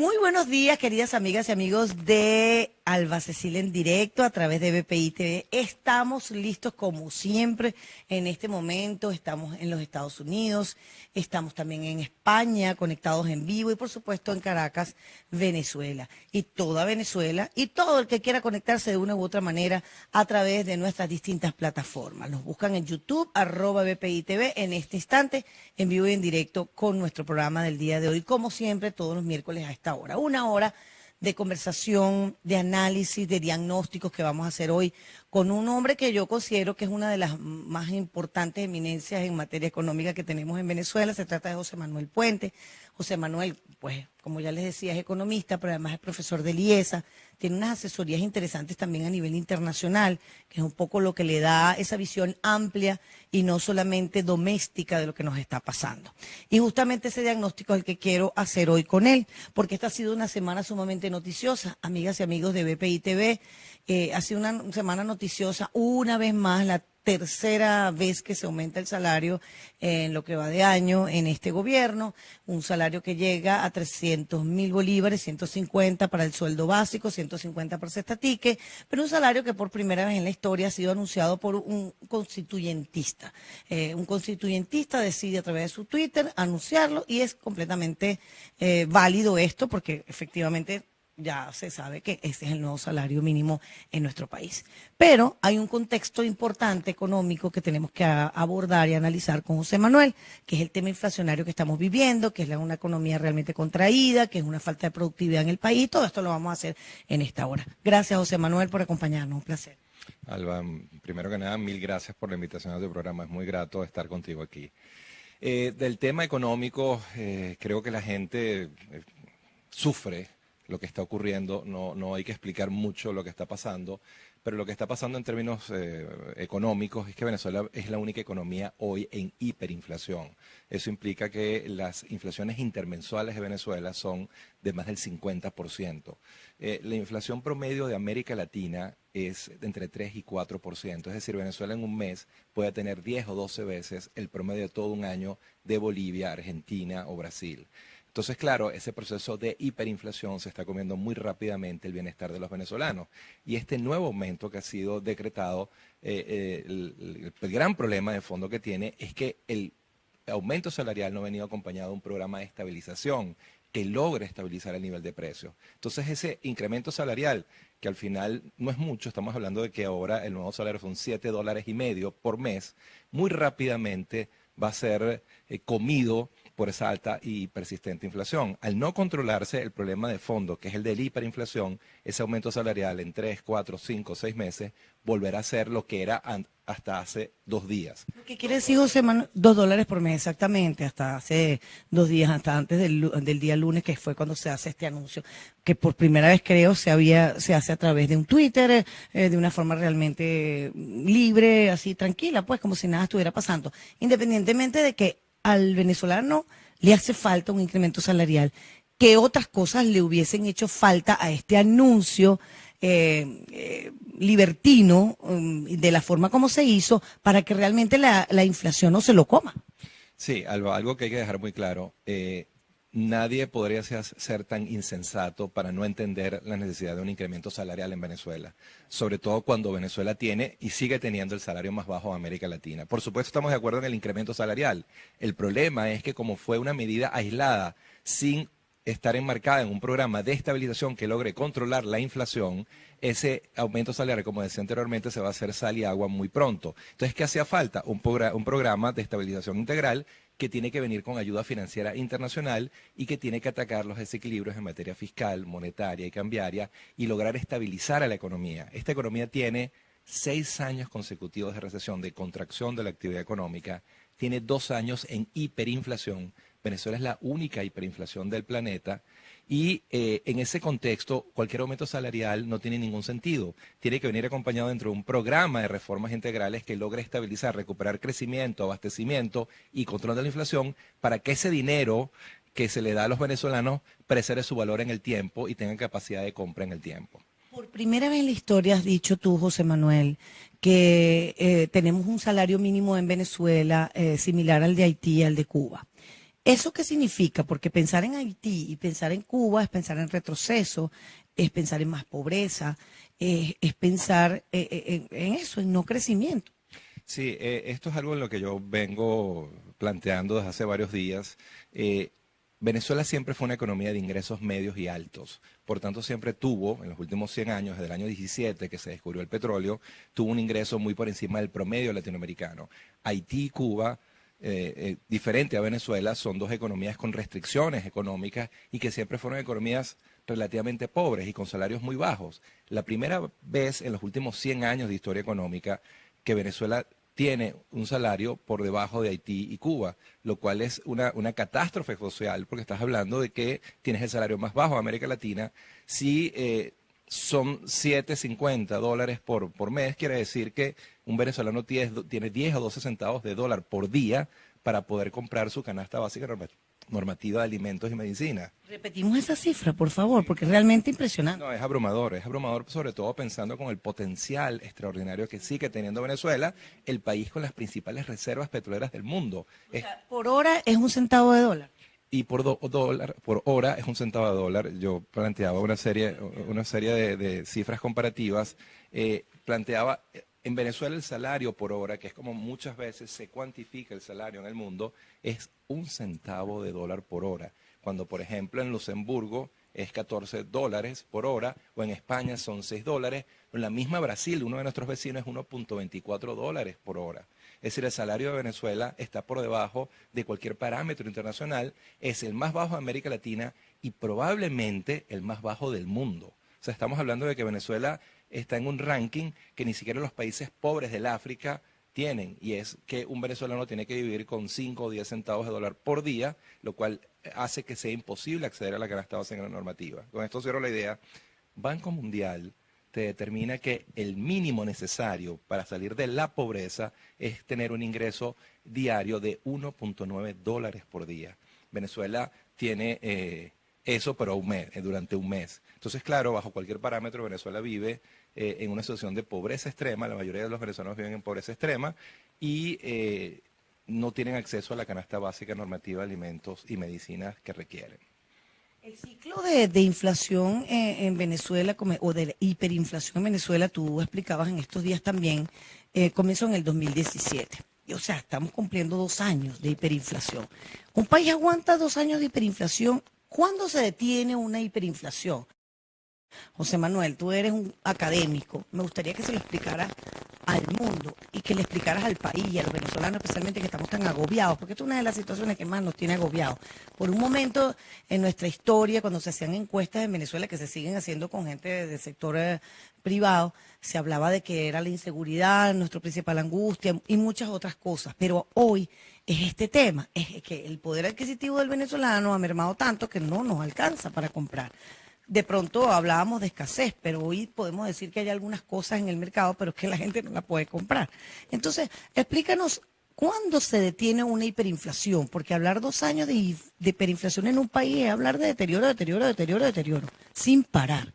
Muy buenos días, queridas amigas y amigos de Alba Cecilia en directo a través de BPI TV. Estamos listos como siempre en este momento. Estamos en los Estados Unidos, estamos también en España, conectados en vivo y por supuesto en Caracas, Venezuela. Y toda Venezuela y todo el que quiera conectarse de una u otra manera a través de nuestras distintas plataformas. Nos buscan en YouTube, @BPI TV, en este instante, en vivo y en directo con nuestro programa del día de hoy, como siempre, todos los miércoles a esta hora. Una hora de conversación, de análisis, de diagnósticos que vamos a hacer hoy con un hombre que yo considero que es una de las más importantes eminencias en materia económica que tenemos en Venezuela. Se trata de José Manuel Puente. José Manuel, pues, como ya les decía, es economista, pero además es profesor de IESA. Tiene unas asesorías interesantes también a nivel internacional, que es un poco lo que le da esa visión amplia y no solamente doméstica de lo que nos está pasando. Y justamente ese diagnóstico es el que quiero hacer hoy con él, porque esta ha sido una semana sumamente noticiosa, amigas y amigos de BPI TV. Ha sido una semana noticiosa, una vez más, la tercera vez que se aumenta el salario en lo que va de año en este gobierno, un salario que llega a 300.000 bolívares, 150 para el sueldo básico, 150 por cestatique, pero un salario que por primera vez en la historia ha sido anunciado por un constituyentista. Un constituyentista decide a través de su Twitter anunciarlo y es completamente válido esto porque efectivamente ya se sabe que ese es el nuevo salario mínimo en nuestro país. Pero hay un contexto importante económico que tenemos que abordar y analizar con José Manuel, que es el tema inflacionario que estamos viviendo, que es una economía realmente contraída, que es una falta de productividad en el país. Todo esto lo vamos a hacer en esta hora. Gracias, José Manuel, por acompañarnos. Un placer. Alba, primero que nada, mil gracias por la invitación a tu programa. Es muy grato estar contigo aquí. Del tema económico, creo que la gente sufre lo que está ocurriendo, no hay que explicar mucho lo que está pasando, pero lo que está pasando en términos económicos es que Venezuela es la única economía hoy en hiperinflación. Eso implica que las inflaciones intermensuales de Venezuela son de más del 50%. La inflación promedio de América Latina es de entre 3 y 4%, es decir, Venezuela en un mes puede tener 10 o 12 veces el promedio de todo un año de Bolivia, Argentina o Brasil. Entonces, claro, ese proceso de hiperinflación se está comiendo muy rápidamente el bienestar de los venezolanos. Y este nuevo aumento que ha sido decretado, el gran problema de fondo que tiene es que el aumento salarial no ha venido acompañado de un programa de estabilización que logre estabilizar el nivel de precios. Entonces, ese incremento salarial, que al final no es mucho, estamos hablando de que ahora el nuevo salario son $7.50 por mes, muy rápidamente va a ser comido por esa alta y persistente inflación. Al no controlarse el problema de fondo, que es el de la hiperinflación, ese aumento salarial en 3, 4, 5, 6 meses volverá a ser lo que era hasta hace 2 días. ¿Qué quiere decir, José Manuel? $2 por mes, exactamente, hasta hace 2 días, hasta antes del día lunes, que fue cuando se hace este anuncio, que por primera vez creo se hace a través de un Twitter, de una forma realmente libre, así tranquila, pues como si nada estuviera pasando, independientemente de que al venezolano le hace falta un incremento salarial. ¿Qué otras cosas le hubiesen hecho falta a este anuncio libertino de la forma como se hizo para que realmente la inflación no se lo coma? Sí, Alba, algo que hay que dejar muy claro. Nadie podría ser tan insensato para no entender la necesidad de un incremento salarial en Venezuela, sobre todo cuando Venezuela tiene y sigue teniendo el salario más bajo de América Latina. Por supuesto, estamos de acuerdo en el incremento salarial. El problema es que como fue una medida aislada, sin estar enmarcada en un programa de estabilización que logre controlar la inflación, ese aumento salarial, como decía anteriormente, se va a hacer sal y agua muy pronto. Entonces, ¿qué hacía falta? Un programa de estabilización integral que tiene que venir con ayuda financiera internacional y que tiene que atacar los desequilibrios en materia fiscal, monetaria y cambiaria y lograr estabilizar a la economía. Esta economía tiene 6 años consecutivos de recesión, de contracción de la actividad económica, tiene 2 años en hiperinflación. Venezuela es la única hiperinflación del planeta y en ese contexto cualquier aumento salarial no tiene ningún sentido. Tiene que venir acompañado dentro de un programa de reformas integrales que logre estabilizar, recuperar crecimiento, abastecimiento y control de la inflación para que ese dinero que se le da a los venezolanos preserve su valor en el tiempo y tenga capacidad de compra en el tiempo. Por primera vez en la historia has dicho tú, José Manuel, que tenemos un salario mínimo en Venezuela similar al de Haití y al de Cuba. ¿Eso qué significa? Porque pensar en Haití y pensar en Cuba es pensar en retroceso, es pensar en más pobreza, es pensar en eso, en no crecimiento. Sí, esto es algo en lo que yo vengo planteando desde hace varios días. Venezuela siempre fue una economía de ingresos medios y altos. Por tanto, siempre tuvo, en los últimos 100 años, desde el año 17 que se descubrió el petróleo, tuvo un ingreso muy por encima del promedio latinoamericano. Haití y Cuba, diferente a Venezuela, son dos economías con restricciones económicas y que siempre fueron economías relativamente pobres y con salarios muy bajos. La primera vez en los últimos 100 años de historia económica que Venezuela tiene un salario por debajo de Haití y Cuba, lo cual es una catástrofe social, porque estás hablando de que tienes el salario más bajo de América Latina. Si son $7.50 por mes, quiere decir que un venezolano tiene 10 o 12 centavos de dólar por día para poder comprar su canasta básica normativa de alimentos y medicinas. Repetimos esa cifra, por favor, porque es realmente impresionante. No, es abrumador sobre todo pensando con el potencial extraordinario que sigue teniendo Venezuela, el país con las principales reservas petroleras del mundo. O sea, por hora es un centavo de dólar. Y por hora es un centavo de dólar. Yo planteaba una serie de cifras comparativas. Planteaba en Venezuela el salario por hora, que es como muchas veces se cuantifica el salario en el mundo, es un centavo de dólar por hora. Cuando, por ejemplo, en Luxemburgo es $14 por hora, o en España son $6, o en la misma Brasil, uno de nuestros vecinos, es $1.24 por hora. Es decir, el salario de Venezuela está por debajo de cualquier parámetro internacional, es el más bajo de América Latina y probablemente el más bajo del mundo. O sea, estamos hablando de que Venezuela está en un ranking que ni siquiera los países pobres del África tienen, y es que un venezolano tiene que vivir con 5 o 10 centavos de dólar por día, lo cual hace que sea imposible acceder a la canasta básica normativa. Con esto cierro la idea. Banco Mundial te determina que el mínimo necesario para salir de la pobreza es tener un ingreso diario de $1.9 por día. Venezuela tiene eso, pero durante un mes. Entonces, claro, bajo cualquier parámetro, Venezuela vive en una situación de pobreza extrema. La mayoría de los venezolanos viven en pobreza extrema y no tienen acceso a la canasta básica normativa de alimentos y medicinas que requieren. El ciclo de inflación en Venezuela, o de hiperinflación en Venezuela, tú explicabas en estos días también, comenzó en el 2017. O sea, estamos cumpliendo 2 años de hiperinflación. ¿Un país aguanta 2 años de hiperinflación? ¿Cuándo se detiene una hiperinflación? José Manuel, tú eres un académico. Me gustaría que se lo explicaras al mundo y que le explicaras al país y a los venezolanos, especialmente que estamos tan agobiados, porque esta es una de las situaciones que más nos tiene agobiados. Por un momento en nuestra historia, cuando se hacían encuestas en Venezuela, que se siguen haciendo con gente del sector privado, se hablaba de que era la inseguridad, nuestra principal angustia y muchas otras cosas. Pero hoy es este tema, es que el poder adquisitivo del venezolano ha mermado tanto que no nos alcanza para comprar. De pronto hablábamos de escasez, pero hoy podemos decir que hay algunas cosas en el mercado, pero es que la gente no la puede comprar. Entonces, explícanos cuándo se detiene una hiperinflación, porque hablar 2 años de hiperinflación en un país es hablar de deterioro, sin parar.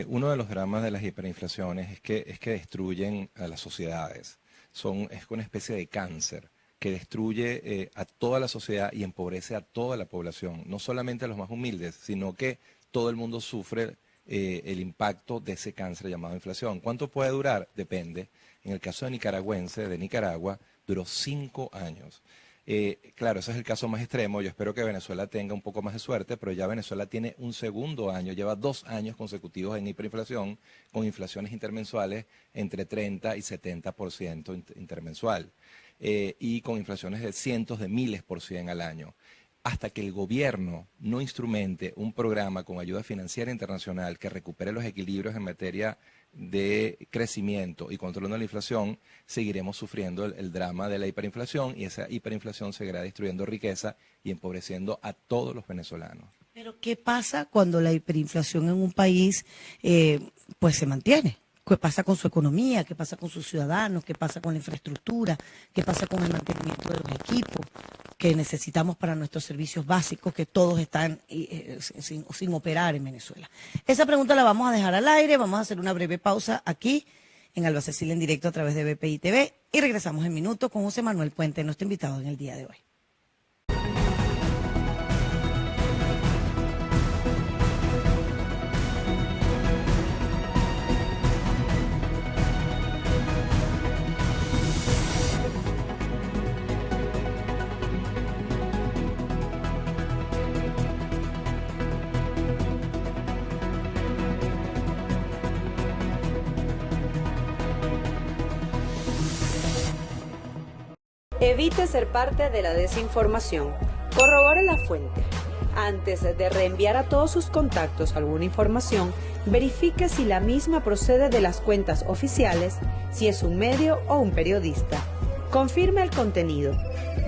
Uno de los dramas de las hiperinflaciones es que destruyen a las sociedades. Es una especie de cáncer que destruye a toda la sociedad y empobrece a toda la población, no solamente a los más humildes, sino que todo el mundo sufre el impacto de ese cáncer llamado inflación. ¿Cuánto puede durar? Depende. En el caso de Nicaragua, duró 5 años. Claro, ese es el caso más extremo. Yo espero que Venezuela tenga un poco más de suerte, pero ya Venezuela tiene un segundo año, lleva 2 años consecutivos en hiperinflación, con inflaciones intermensuales entre 30 y 70% intermensual, y con inflaciones de cientos de miles por cien al año. Hasta que el gobierno no instrumente un programa con ayuda financiera internacional que recupere los equilibrios en materia de crecimiento y control de la inflación, seguiremos sufriendo el drama de la hiperinflación, y esa hiperinflación seguirá destruyendo riqueza y empobreciendo a todos los venezolanos. Pero ¿qué pasa cuando la hiperinflación en un país pues se mantiene? ¿Qué pasa con su economía? ¿Qué pasa con sus ciudadanos? ¿Qué pasa con la infraestructura? ¿Qué pasa con el mantenimiento de los equipos que necesitamos para nuestros servicios básicos, que todos están sin operar en Venezuela? Esa pregunta la vamos a dejar al aire, vamos a hacer una breve pausa aquí en Alba Cecilia en directo a través de BPI TV y regresamos en minutos con José Manuel Puente, nuestro invitado en el día de hoy. Evite ser parte de la desinformación. Corrobore la fuente. Antes de reenviar a todos sus contactos alguna información, verifique si la misma procede de las cuentas oficiales, si es un medio o un periodista. Confirme el contenido.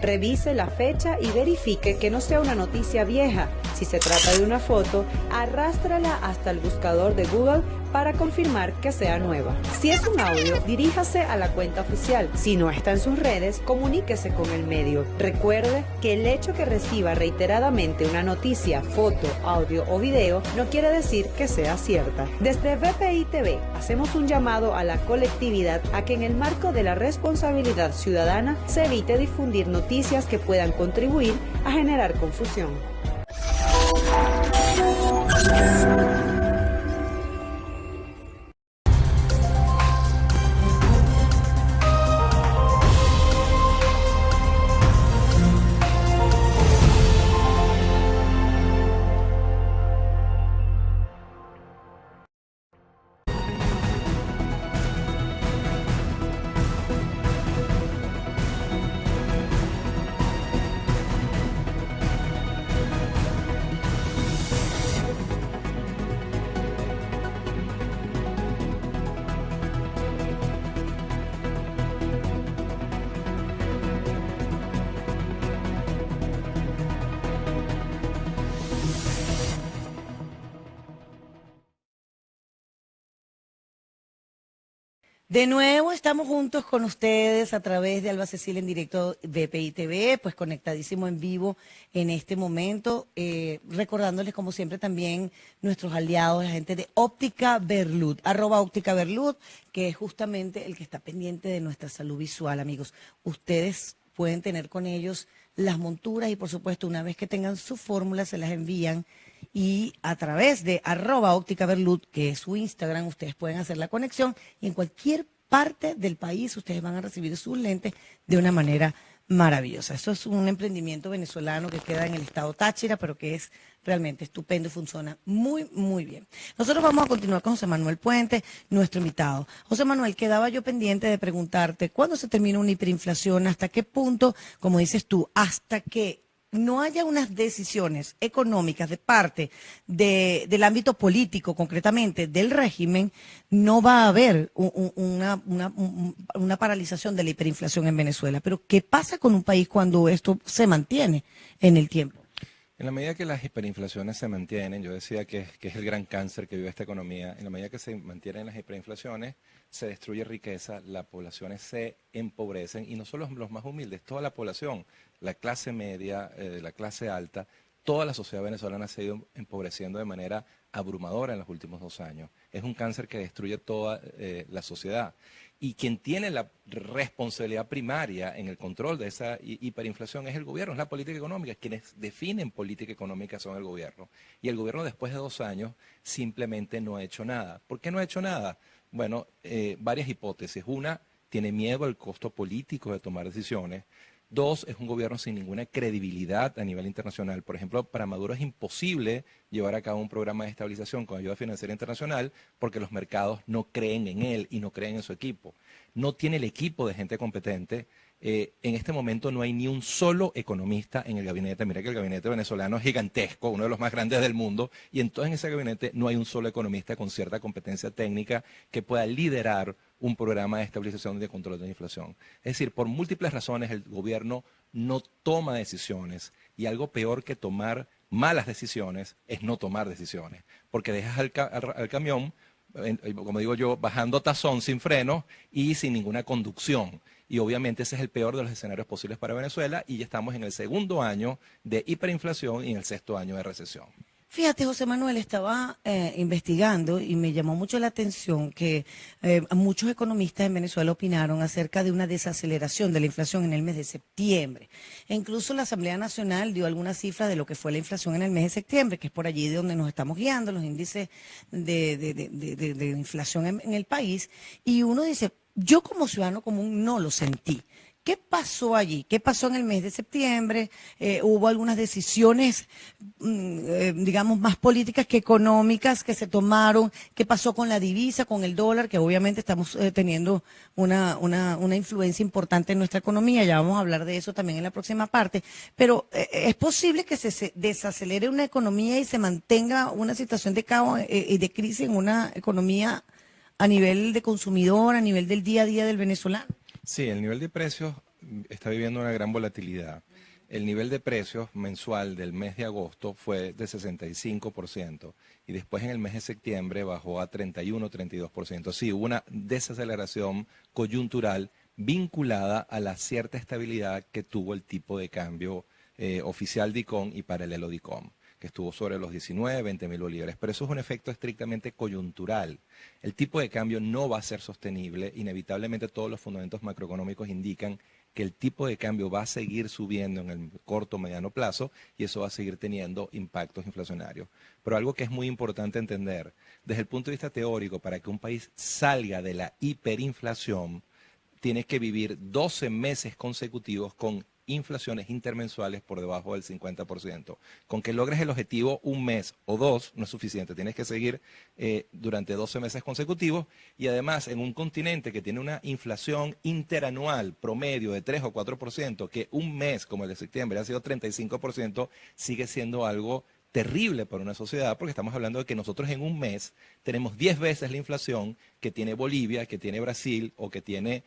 Revise la fecha y verifique que no sea una noticia vieja. Si se trata de una foto, arrástrala hasta el buscador de Google para confirmar que sea nueva. Si es un audio, diríjase a la cuenta oficial. Si no está en sus redes, comuníquese con el medio. Recuerde que el hecho que reciba reiteradamente una noticia, foto, audio o video no quiere decir que sea cierta. Desde BPI TV hacemos un llamado a la colectividad a que en el marco de la responsabilidad ciudadana se evite difundir noticias que puedan contribuir a generar confusión. De nuevo estamos juntos con ustedes a través de Alba Cecilia en directo BPI TV, pues conectadísimo en vivo en este momento, recordándoles como siempre también nuestros aliados, la gente de Óptica Berlud, @Óptica Berlud, que es justamente el que está pendiente de nuestra salud visual, amigos. Ustedes pueden tener con ellos las monturas y por supuesto una vez que tengan su fórmula se las envían y a través de @Óptica Berlud, que es su Instagram, ustedes pueden hacer la conexión y en cualquier parte del país ustedes van a recibir sus lentes de una manera maravillosa. Eso es un emprendimiento venezolano que queda en el estado Táchira, pero que es realmente estupendo y funciona muy, muy bien. Nosotros vamos a continuar con José Manuel Puente, nuestro invitado. José Manuel, quedaba yo pendiente de preguntarte, ¿cuándo se termina una hiperinflación? ¿Hasta qué punto, como dices tú, hasta que no haya unas decisiones económicas de parte del ámbito político, concretamente del régimen, no va a haber una paralización de la hiperinflación en Venezuela? Pero ¿qué pasa con un país cuando esto se mantiene en el tiempo? En la medida que las hiperinflaciones se mantienen, yo decía que es el gran cáncer que vive esta economía, en la medida que se mantienen las hiperinflaciones, se destruye riqueza, las poblaciones se empobrecen, y no solo los más humildes, toda la población, la clase media, la clase alta, toda la sociedad venezolana se ha ido empobreciendo de manera abrumadora en los últimos 2 años. Es un cáncer que destruye toda la sociedad. Y quien tiene la responsabilidad primaria en el control de esa hiperinflación es el gobierno, es la política económica. Quienes definen política económica son el gobierno. Y el gobierno después de 2 años simplemente no ha hecho nada. ¿Por qué no ha hecho nada? Bueno, varias hipótesis. Una, tiene miedo al costo político de tomar decisiones. 2, es un gobierno sin ninguna credibilidad a nivel internacional. Por ejemplo, para Maduro es imposible llevar a cabo un programa de estabilización con ayuda financiera internacional porque los mercados no creen en él y no creen en su equipo. No tiene el equipo de gente competente. En este momento no hay ni un solo economista en el gabinete. Mira que el gabinete venezolano es gigantesco, uno de los más grandes del mundo, y entonces en ese gabinete no hay un solo economista con cierta competencia técnica que pueda liderar un programa de estabilización y de control de la inflación. Es decir, por múltiples razones el gobierno no toma decisiones, y algo peor que tomar malas decisiones es no tomar decisiones, porque dejas al camión, como digo yo, bajando tazón sin freno y sin ninguna conducción. Y obviamente ese es el peor de los escenarios posibles para Venezuela, y ya estamos en el 2.º año de hiperinflación y en el 6.º año de recesión. Fíjate, José Manuel, estaba investigando y me llamó mucho la atención que muchos economistas en Venezuela opinaron acerca de una desaceleración de la inflación en el mes de septiembre. E incluso la Asamblea Nacional dio algunas cifras de lo que fue la inflación en el mes de septiembre, que es por allí de donde nos estamos guiando, los índices de inflación en el país. Y uno dice, yo como ciudadano común no lo sentí. ¿Qué pasó allí? ¿Qué pasó en el mes de septiembre? ¿Hubo algunas decisiones, digamos, más políticas que económicas que se tomaron? ¿Qué pasó con la divisa, con el dólar? Que obviamente estamos teniendo una influencia importante en nuestra economía. Ya vamos a hablar de eso también en la próxima parte. Pero ¿es posible que se desacelere una economía y se mantenga una situación de caos y de crisis en una economía a nivel de consumidor, a nivel del día a día del venezolano? Sí, el nivel de precios está viviendo una gran volatilidad. El nivel de precios mensual del mes de agosto fue de 65% y después en el mes de septiembre bajó a 31-32%. Sí, hubo una desaceleración coyuntural vinculada a la cierta estabilidad que tuvo el tipo de cambio oficial de ICOM y paralelo de ICOM, que estuvo sobre los 19, 20 mil bolívares. Pero eso es un efecto estrictamente coyuntural. El tipo de cambio no va a ser sostenible. Inevitablemente todos los fundamentos macroeconómicos indican que el tipo de cambio va a seguir subiendo en el corto o mediano plazo y eso va a seguir teniendo impactos inflacionarios. Pero algo que es muy importante entender, desde el punto de vista teórico, para que un país salga de la hiperinflación, tiene que vivir 12 meses consecutivos con inflaciones intermensuales por debajo del 50%. Con que logres el objetivo un mes o dos no es suficiente, tienes que seguir durante 12 meses consecutivos y además en un continente que tiene una inflación interanual promedio de 3 o 4%, que un mes como el de septiembre ha sido 35%, sigue siendo algo terrible para una sociedad, porque estamos hablando de que nosotros en un mes tenemos 10 veces la inflación que tiene Bolivia, que tiene Brasil o que tiene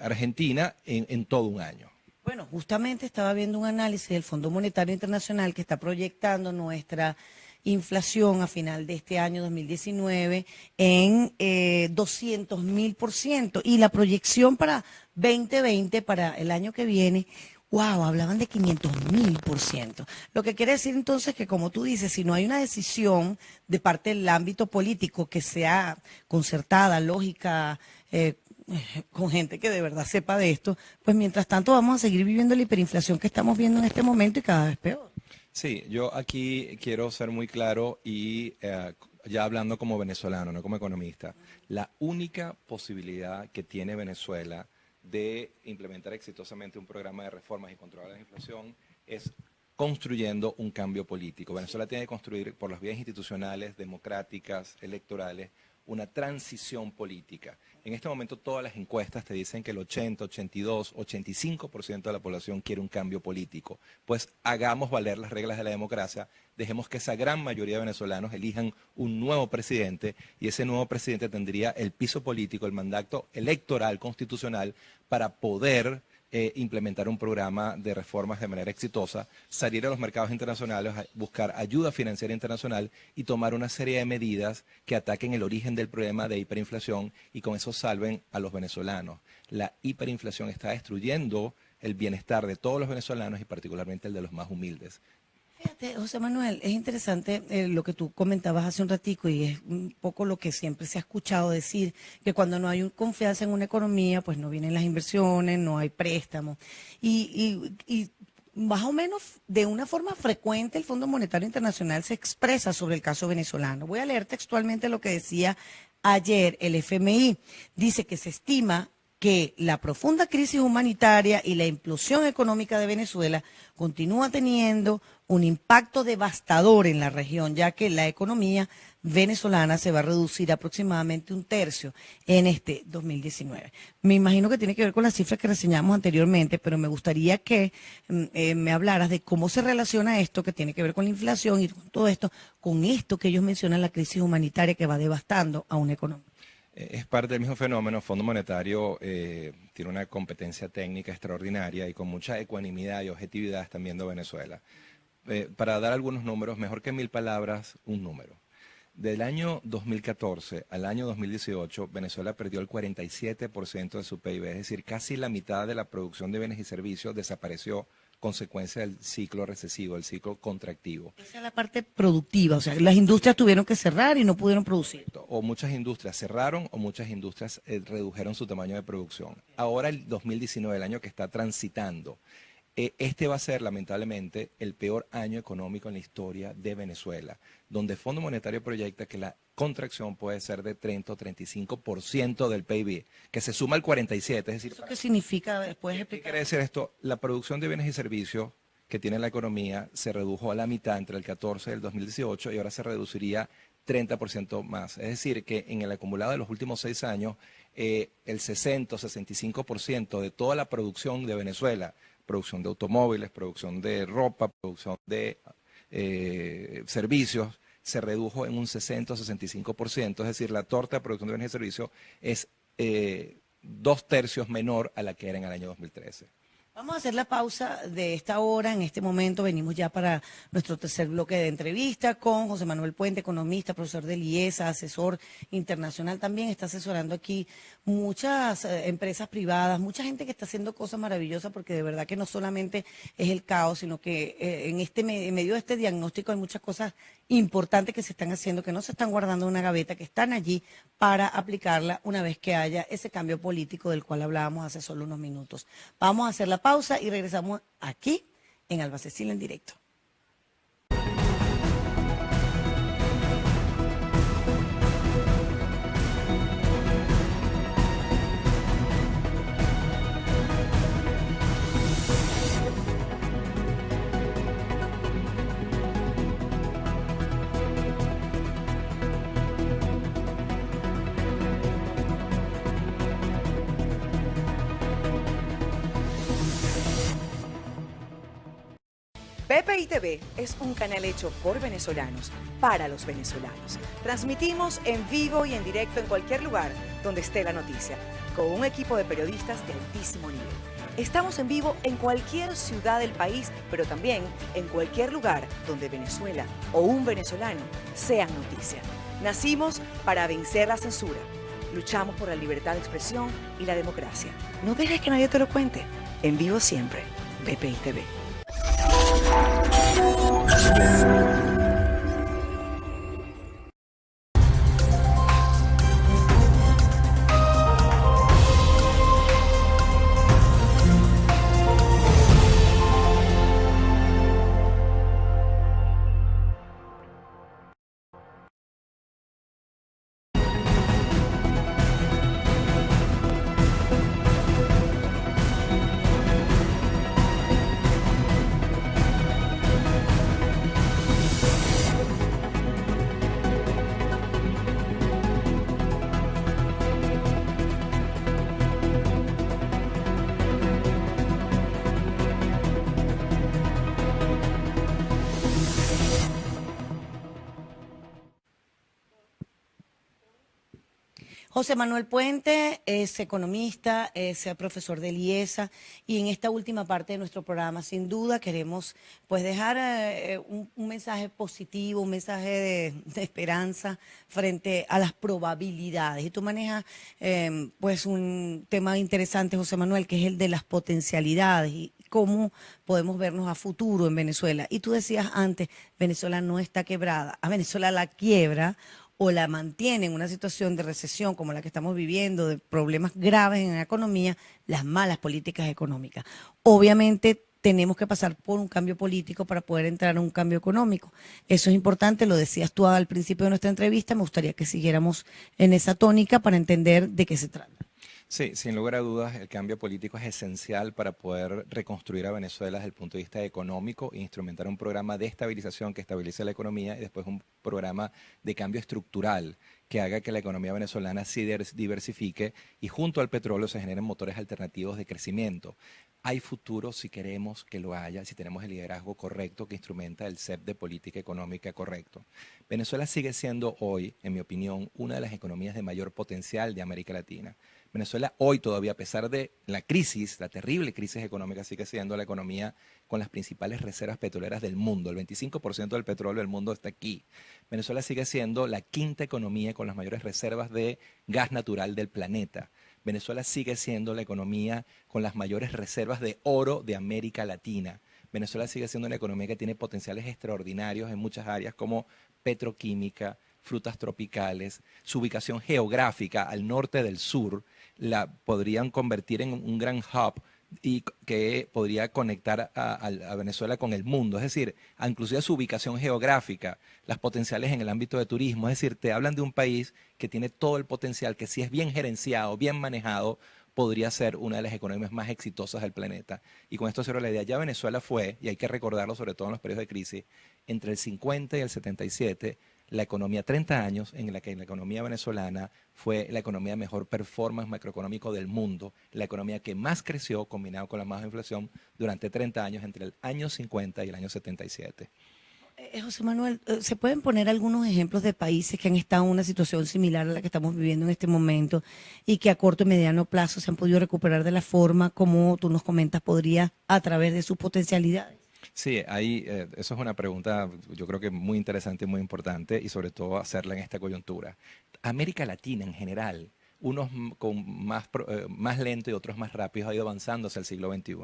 Argentina en todo un año. Bueno, justamente estaba viendo un análisis del Fondo Monetario Internacional que está proyectando nuestra inflación a final de este año 2019 en 200.000% y la proyección para 2020, para el año que viene, wow, hablaban de 500.000%. Lo que quiere decir entonces que, como tú dices, si no hay una decisión de parte del ámbito político que sea concertada, lógica, con gente que de verdad sepa de esto, pues mientras tanto vamos a seguir viviendo la hiperinflación que estamos viendo en este momento y cada vez peor. Sí, yo aquí quiero ser muy claro y ya hablando como venezolano, no como economista, la única posibilidad que tiene Venezuela de implementar exitosamente un programa de reformas y controlar la inflación es construyendo un cambio político. Venezuela tiene que construir por las vías institucionales, democráticas, electorales, una transición política. En este momento todas las encuestas te dicen que el 80, 82, 85% de la población quiere un cambio político. Pues hagamos valer las reglas de la democracia, dejemos que esa gran mayoría de venezolanos elijan un nuevo presidente y ese nuevo presidente tendría el piso político, el mandato electoral constitucional para poder implementar un programa de reformas de manera exitosa, salir a los mercados internacionales, a buscar ayuda financiera internacional y tomar una serie de medidas que ataquen el origen del problema de hiperinflación y con eso salven a los venezolanos. La hiperinflación está destruyendo el bienestar de todos los venezolanos y particularmente el de los más humildes. Fíjate, José Manuel, es interesante lo que tú comentabas hace un ratico y es un poco lo que siempre se ha escuchado decir, que cuando no hay confianza en una economía, pues no vienen las inversiones, no hay préstamos. Y más o menos de una forma frecuente el Fondo Monetario Internacional se expresa sobre el caso venezolano. Voy a leer textualmente lo que decía ayer el FMI. Dice que se estima que la profunda crisis humanitaria y la implosión económica de Venezuela continúa teniendo un impacto devastador en la región, ya que la economía venezolana se va a reducir aproximadamente 1/3 en este 2019. Me imagino que tiene que ver con las cifras que reseñamos anteriormente, pero me gustaría que me hablaras de cómo se relaciona esto, que tiene que ver con la inflación y con todo esto, con esto que ellos mencionan, la crisis humanitaria que va devastando a una economía. Es parte del mismo fenómeno. El Fondo Monetario tiene una competencia técnica extraordinaria y con mucha ecuanimidad y objetividad están viendo Venezuela. Para dar algunos números, mejor que 1000 palabras, un número. Del año 2014 al año 2018, Venezuela perdió el 47% de su PIB, es decir, casi la mitad de la producción de bienes y servicios desapareció consecuencia del ciclo recesivo, el ciclo contractivo. Esa es la parte productiva, o sea, las industrias tuvieron que cerrar y no pudieron producir. O muchas industrias cerraron o muchas industrias redujeron su tamaño de producción. Ahora el 2019, el año que está transitando, este va a ser lamentablemente el peor año económico en la historia de Venezuela, donde el Fondo Monetario proyecta que la contracción puede ser de 30 o 35% del PIB, que se suma al 47%. Es decir, ¿Eso qué significa? ¿Puedes ¿qué explicar? quiere decir esto? La producción de bienes y servicios que tiene la economía se redujo a la mitad entre el 14 y el 2018 y ahora se reduciría 30% más. Es decir, que en el acumulado de los últimos 6 años, el 60 o 65% de toda la producción de Venezuela, producción de automóviles, producción de ropa, producción de servicios, se redujo en un 60 o 65%. Es decir, la torta de producción de bienes y servicios es 2/3 menor a la que era en el año 2013. Vamos a hacer la pausa de esta hora. En este momento venimos ya para nuestro tercer bloque de entrevista con José Manuel Puente, economista, profesor del IESA, asesor internacional. También está asesorando aquí muchas empresas privadas, mucha gente que está haciendo cosas maravillosas, porque de verdad que no solamente es el caos, sino que en medio de este diagnóstico hay muchas cosas importantes que se están haciendo, que no se están guardando en una gaveta, que están allí para aplicarla una vez que haya ese cambio político del cual hablábamos hace solo unos minutos. Vamos a hacer la pausa y regresamos aquí en Alba Cecilia en directo. BPI TV es un canal hecho por venezolanos, para los venezolanos. Transmitimos en vivo y en directo en cualquier lugar donde esté la noticia, con un equipo de periodistas de altísimo nivel. Estamos en vivo en cualquier ciudad del país, pero también en cualquier lugar donde Venezuela o un venezolano sean noticia. Nacimos para vencer la censura. Luchamos por la libertad de expresión y la democracia. No dejes que nadie te lo cuente. En vivo siempre. BPI TV. José Manuel Puente es economista, es profesor del IESA y en esta última parte de nuestro programa, sin duda, queremos pues dejar un mensaje positivo, un mensaje de esperanza frente a las probabilidades. Y tú manejas pues un tema interesante, José Manuel, que es el de las potencialidades y cómo podemos vernos a futuro en Venezuela. Y tú decías antes, Venezuela no está quebrada, a Venezuela la quiebra o la mantiene en una situación de recesión como la que estamos viviendo, de problemas graves en la economía, las malas políticas económicas. Obviamente tenemos que pasar por un cambio político para poder entrar a un cambio económico. Eso es importante, lo decías tú al principio de nuestra entrevista, me gustaría que siguiéramos en esa tónica para entender de qué se trata. Sí, sin lugar a dudas, el cambio político es esencial para poder reconstruir a Venezuela desde el punto de vista económico e instrumentar un programa de estabilización que estabilice la economía y después un programa de cambio estructural que haga que la economía venezolana se diversifique y junto al petróleo se generen motores alternativos de crecimiento. Hay futuro si queremos que lo haya, si tenemos el liderazgo correcto que instrumenta el CEP de política económica correcto. Venezuela sigue siendo hoy, en mi opinión, una de las economías de mayor potencial de América Latina. Venezuela hoy todavía, a pesar de la crisis, la terrible crisis económica, sigue siendo la economía con las principales reservas petroleras del mundo. El 25% del petróleo del mundo está aquí. Venezuela sigue siendo la quinta economía con las mayores reservas de gas natural del planeta. Venezuela sigue siendo la economía con las mayores reservas de oro de América Latina. Venezuela sigue siendo una economía que tiene potenciales extraordinarios en muchas áreas como petroquímica, frutas tropicales, su ubicación geográfica al norte del sur la podrían convertir en un gran hub y que podría conectar a Venezuela con el mundo, es decir, inclusive su ubicación geográfica, las potenciales en el ámbito de turismo, es decir, te hablan de un país que tiene todo el potencial, que si es bien gerenciado, bien manejado, podría ser una de las economías más exitosas del planeta. Y con esto cierro la idea. Ya Venezuela fue, y hay que recordarlo sobre todo en los periodos de crisis, entre el 50 y el 77, la economía, 30 años en la que la economía venezolana fue la economía de mejor performance macroeconómico del mundo, la economía que más creció combinado con la más inflación durante 30 años entre el año 50 y el año 77. José Manuel, ¿se pueden poner algunos ejemplos de países que han estado en una situación similar a la que estamos viviendo en este momento y que a corto y mediano plazo se han podido recuperar de la forma como tú nos comentas podría a través de sus potencialidades? Sí, ahí, eso es una pregunta yo creo que muy interesante y muy importante y sobre todo hacerla en esta coyuntura. América Latina en general, unos con más lento y otros más rápidos, ha ido avanzando hacia el siglo XXI.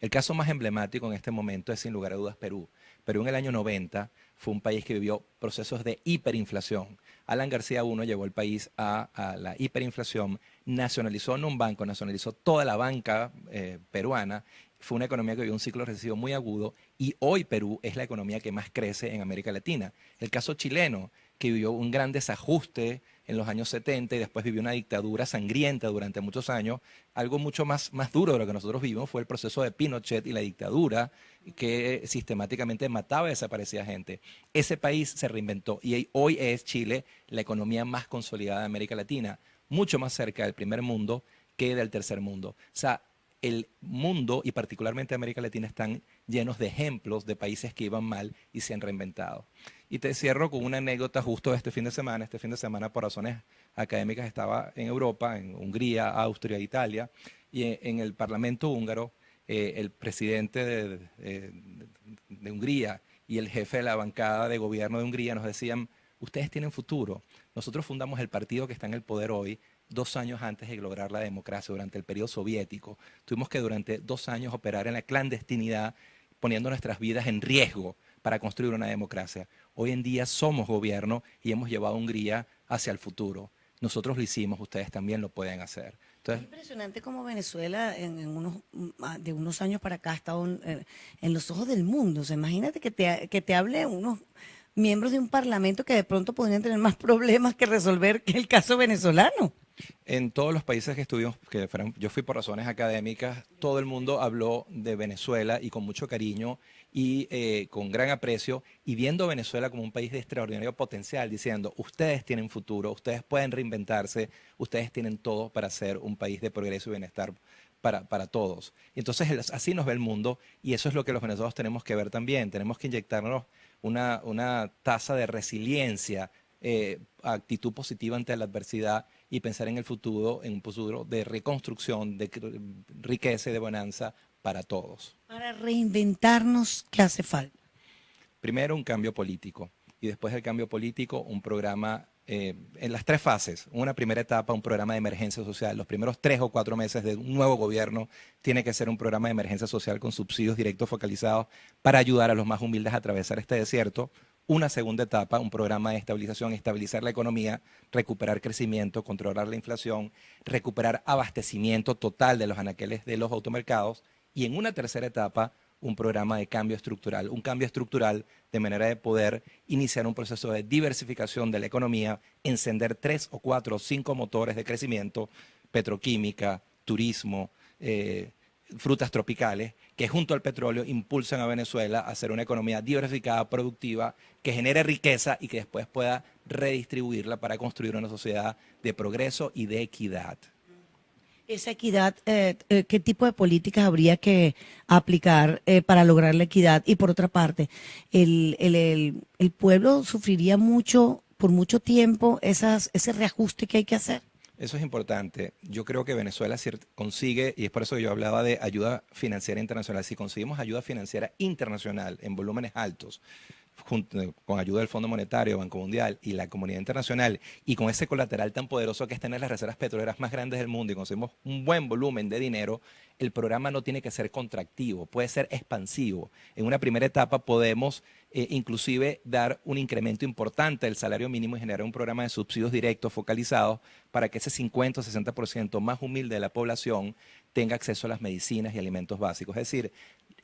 El caso más emblemático en este momento es sin lugar a dudas Perú. Perú en el año 90 fue un país que vivió procesos de hiperinflación. Alan García I llevó el país a la hiperinflación, nacionalizó no un banco, nacionalizó toda la banca peruana. Fue una economía que vivió un ciclo recesivo muy agudo y hoy Perú es la economía que más crece en América Latina. El caso chileno, que vivió un gran desajuste en los años 70 y después vivió una dictadura sangrienta durante muchos años. Algo mucho más duro de lo que nosotros vivimos fue el proceso de Pinochet y la dictadura que sistemáticamente mataba y desaparecía gente. Ese país se reinventó y hoy es Chile la economía más consolidada de América Latina, mucho más cerca del primer mundo que del tercer mundo. O sea, el mundo y particularmente América Latina están llenos de ejemplos de países que iban mal y se han reinventado. Y te cierro con una anécdota justo de este fin de semana. Este fin de semana, por razones académicas, estaba en Europa, en Hungría, Austria, Italia, y en el Parlamento húngaro, el presidente de Hungría y el jefe de la bancada de gobierno de Hungría nos decían, ustedes tienen futuro. Nosotros fundamos el partido que está en el poder hoy 2 años antes de lograr la democracia durante el periodo soviético. Tuvimos que durante 2 años operar en la clandestinidad, poniendo nuestras vidas en riesgo para construir una democracia. Hoy en día somos gobierno y hemos llevado a Hungría hacia el futuro. Nosotros lo hicimos, ustedes también lo pueden hacer. Entonces, Es impresionante cómo Venezuela de unos años para acá ha estado en los ojos del mundo. O sea, imagínate que te hable unos miembros de un parlamento que de pronto podrían tener más problemas que resolver que el caso venezolano. en todos los países que estuvimos, yo fui por razones académicas, todo el mundo habló de Venezuela y con mucho cariño y con gran aprecio y viendo a Venezuela como un país de extraordinario potencial, diciendo, ustedes tienen futuro, ustedes pueden reinventarse, ustedes tienen todo para ser un país de progreso y bienestar para todos. Y entonces así nos ve el mundo y eso es lo que los venezolanos tenemos que ver también. Tenemos que inyectarnos una tasa de resiliencia, actitud positiva ante la adversidad y pensar en el futuro, en un futuro de reconstrucción, de riqueza y de bonanza para todos. Para reinventarnos, ¿qué hace falta? Primero, un cambio político y después del cambio político, un programa en las 3 fases. Una primera etapa, un programa de emergencia social. Los primeros 3 o 4 meses de un nuevo gobierno tiene que ser un programa de emergencia social con subsidios directos focalizados para ayudar a los más humildes a atravesar este desierto. Una segunda etapa, un programa de estabilización, estabilizar la economía, recuperar crecimiento, controlar la inflación, recuperar abastecimiento total de los anaqueles de los automercados. Y en una tercera etapa, un programa de cambio estructural. Un cambio estructural de manera de poder iniciar un proceso de diversificación de la economía, encender 3 o 4 o 5 motores de crecimiento, petroquímica, turismo, frutas tropicales, que junto al petróleo impulsan a Venezuela a ser una economía diversificada, productiva, que genere riqueza y que después pueda redistribuirla para construir una sociedad de progreso y de equidad. Esa equidad, ¿qué tipo de políticas habría que aplicar para lograr la equidad? Y por otra parte, el pueblo sufriría mucho, por mucho tiempo, ese reajuste que hay que hacer. Eso es importante. Yo creo que Venezuela consigue, y es por eso que yo hablaba de ayuda financiera internacional, si conseguimos ayuda financiera internacional en volúmenes altos, con ayuda del Fondo Monetario, Banco Mundial y la comunidad internacional, y con ese colateral tan poderoso que es tener las reservas petroleras más grandes del mundo y conseguimos un buen volumen de dinero, el programa no tiene que ser contractivo, puede ser expansivo. En una primera etapa podemos inclusive dar un incremento importante del salario mínimo y generar un programa de subsidios directos focalizados para que ese 50 o 60% más humilde de la población tenga acceso a las medicinas y alimentos básicos. Es decir,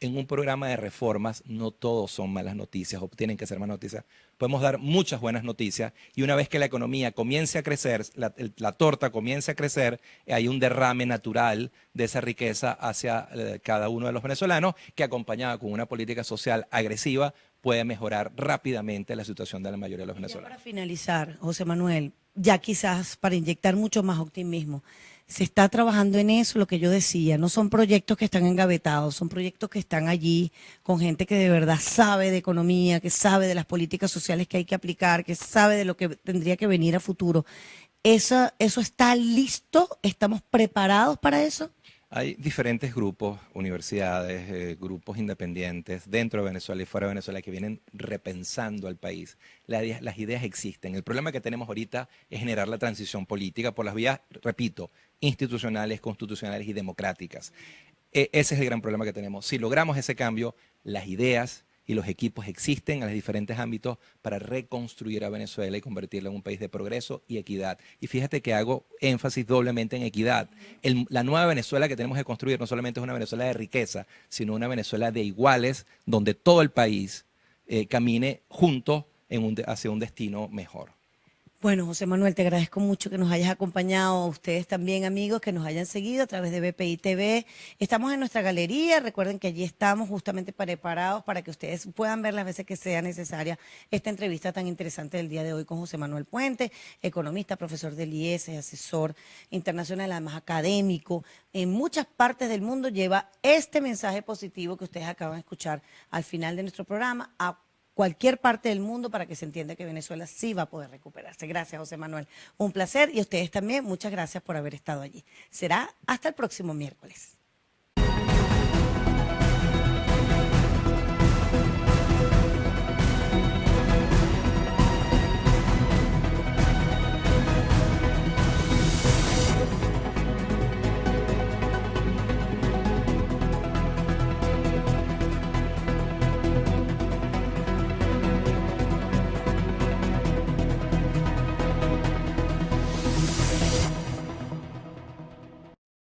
en un programa de reformas no todos son malas noticias o tienen que ser malas noticias. Podemos dar muchas buenas noticias y una vez que la economía comience a crecer, la torta comience a crecer, hay un derrame natural de esa riqueza hacia cada uno de los venezolanos que acompañada con una política social agresiva puede mejorar rápidamente la situación de la mayoría de los venezolanos. Ya para finalizar, José Manuel, ya quizás para inyectar mucho más optimismo, se está trabajando en eso, lo que yo decía, no son proyectos que están engavetados, son proyectos que están allí con gente que de verdad sabe de economía, que sabe de las políticas sociales que hay que aplicar, que sabe de lo que tendría que venir a futuro. ¿Eso está listo? ¿Estamos preparados para eso? Hay diferentes grupos, universidades, grupos independientes dentro de Venezuela y fuera de Venezuela que vienen repensando al país. Las ideas existen. El problema que tenemos ahorita es generar la transición política por las vías, repito, institucionales, constitucionales y democráticas. Ese es el gran problema que tenemos. Si logramos ese cambio, las ideas y los equipos existen en los diferentes ámbitos para reconstruir a Venezuela y convertirla en un país de progreso y equidad. Y fíjate que hago énfasis doblemente en equidad. La nueva Venezuela que tenemos que construir no solamente es una Venezuela de riqueza, sino una Venezuela de iguales, donde todo el país camine juntos hacia un destino mejor. Bueno, José Manuel, te agradezco mucho que nos hayas acompañado, a ustedes también, amigos, que nos hayan seguido a través de BPI TV. Estamos en nuestra galería, recuerden que allí estamos justamente preparados para que ustedes puedan ver las veces que sea necesaria esta entrevista tan interesante del día de hoy con José Manuel Puente, economista, profesor del IES, asesor internacional, además académico. En muchas partes del mundo lleva este mensaje positivo que ustedes acaban de escuchar al final de nuestro programa a cualquier parte del mundo para que se entienda que Venezuela sí va a poder recuperarse. Gracias, José Manuel. Un placer y a ustedes también, muchas gracias por haber estado allí. Será hasta el próximo miércoles.